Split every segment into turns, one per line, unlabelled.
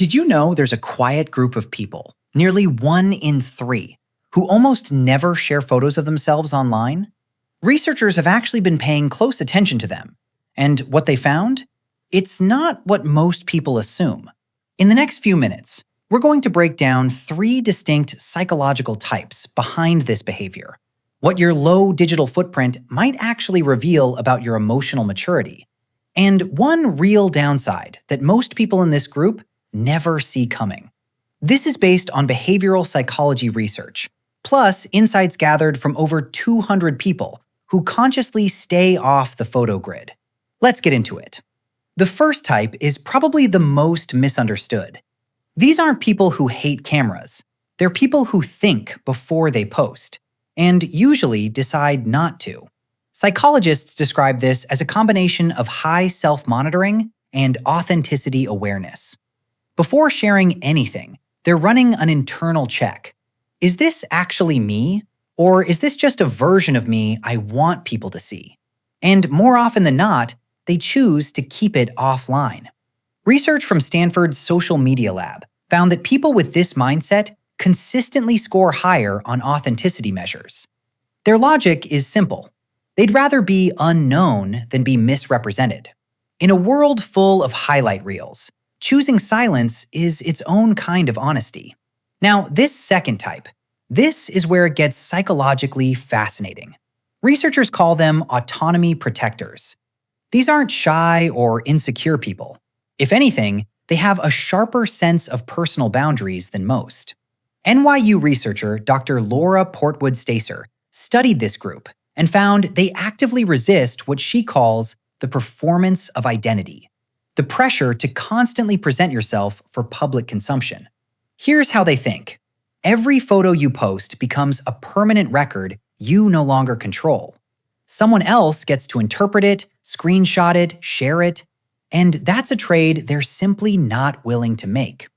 Did you know there's a quiet group of people, nearly 1 in 3, who almost never share photos of themselves online? Researchers have actually been paying close attention to them. And what they found? It's not what most people assume. In the next few minutes, we're going to break down 3 distinct psychological types behind this behavior. What your low digital footprint might actually reveal about your emotional maturity. And one real downside that most people in this group never see coming. This is based on behavioral psychology research, plus insights gathered from over 200 people who consciously stay off the photo grid. Let's get into it. The first type is probably the most misunderstood. These aren't people who hate cameras. They're people who think before they post, and usually decide not to. Psychologists describe this as a combination of high self-monitoring and authenticity awareness. Before sharing anything, they're running an internal check. Is this actually me? Or is this just a version of me I want people to see? And more often than not, they choose to keep it offline. Research from Stanford's Social Media Lab found that people with this mindset consistently score higher on authenticity measures. Their logic is simple. They'd rather be unknown than be misrepresented. In a world full of highlight reels, choosing silence is its own kind of honesty. Now, this second type, this is where it gets psychologically fascinating. Researchers call them autonomy protectors. These aren't shy or insecure people. If anything, they have a sharper sense of personal boundaries than most. NYU researcher Dr. Laura Portwood Stacer studied this group and found they actively resist what she calls the performance of identity, the pressure to constantly present yourself for public consumption. Here's how they think. Every photo you post becomes a permanent record you no longer control. Someone else gets to interpret it, screenshot it, share it, and that's a trade they're simply not willing to make.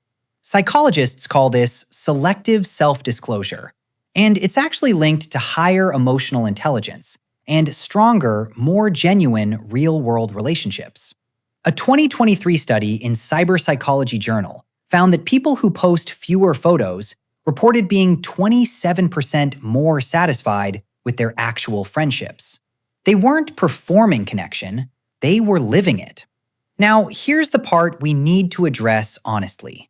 Psychologists call this selective self-disclosure, and it's actually linked to higher emotional intelligence and stronger, more genuine real-world relationships. A 2023 study in Cyber Psychology Journal found that people who post fewer photos reported being 27% more satisfied with their actual friendships. They weren't performing connection, they were living it. Now, here's the part we need to address honestly.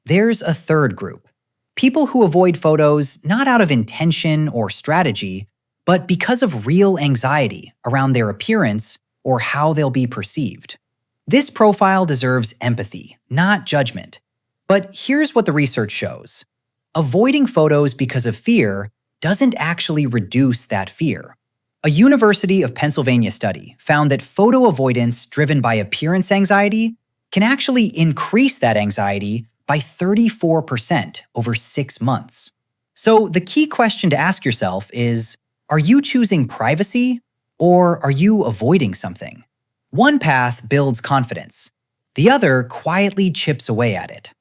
There's a third group. People who avoid photos not out of intention or strategy, but because of real anxiety around their appearance or how they'll be perceived. This profile deserves empathy, not judgment. But here's what the research shows. Avoiding photos because of fear doesn't actually reduce that fear. A University of Pennsylvania study found that photo avoidance driven by appearance anxiety can actually increase that anxiety by 34% over 6 months. So the key question to ask yourself is, are you choosing privacy or are you avoiding something? One path builds confidence. The other quietly chips away at it.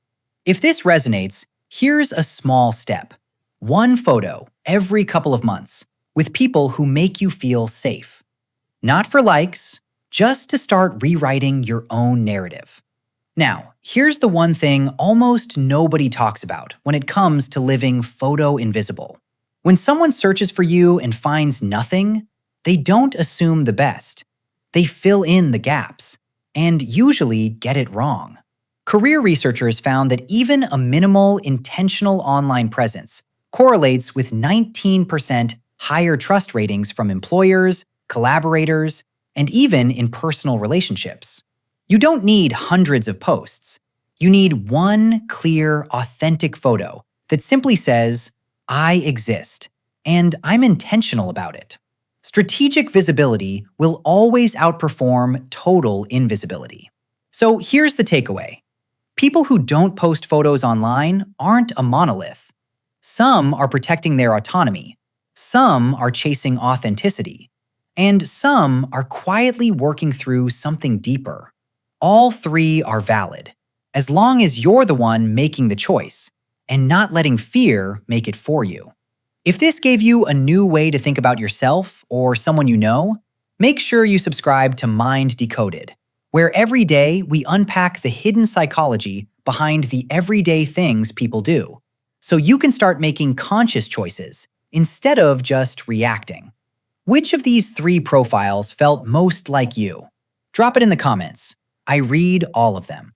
If this resonates, here's a small step. One photo every couple of months with people who make you feel safe. Not for likes, just to start rewriting your own narrative. Now, here's the one thing almost nobody talks about when it comes to living photo invisible. When someone searches for you and finds nothing, they don't assume the best. They fill in the gaps, and usually get it wrong. Career researchers found that even a minimal, intentional online presence correlates with 19% higher trust ratings from employers, collaborators, and even in personal relationships. You don't need hundreds of posts. You need one clear, authentic photo that simply says, I exist, and I'm intentional about it. Strategic visibility will always outperform total invisibility. So here's the takeaway. People who don't post photos online aren't a monolith. Some are protecting their autonomy. Some are chasing authenticity. And some are quietly working through something deeper. All three are valid, as long as you're the one making the choice and not letting fear make it for you. If this gave you a new way to think about yourself or someone you know, make sure you subscribe to Mind Decoded, where every day we unpack the hidden psychology behind the everyday things people do, so you can start making conscious choices instead of just reacting. Which of these 3 profiles felt most like you? Drop it in the comments. I read all of them.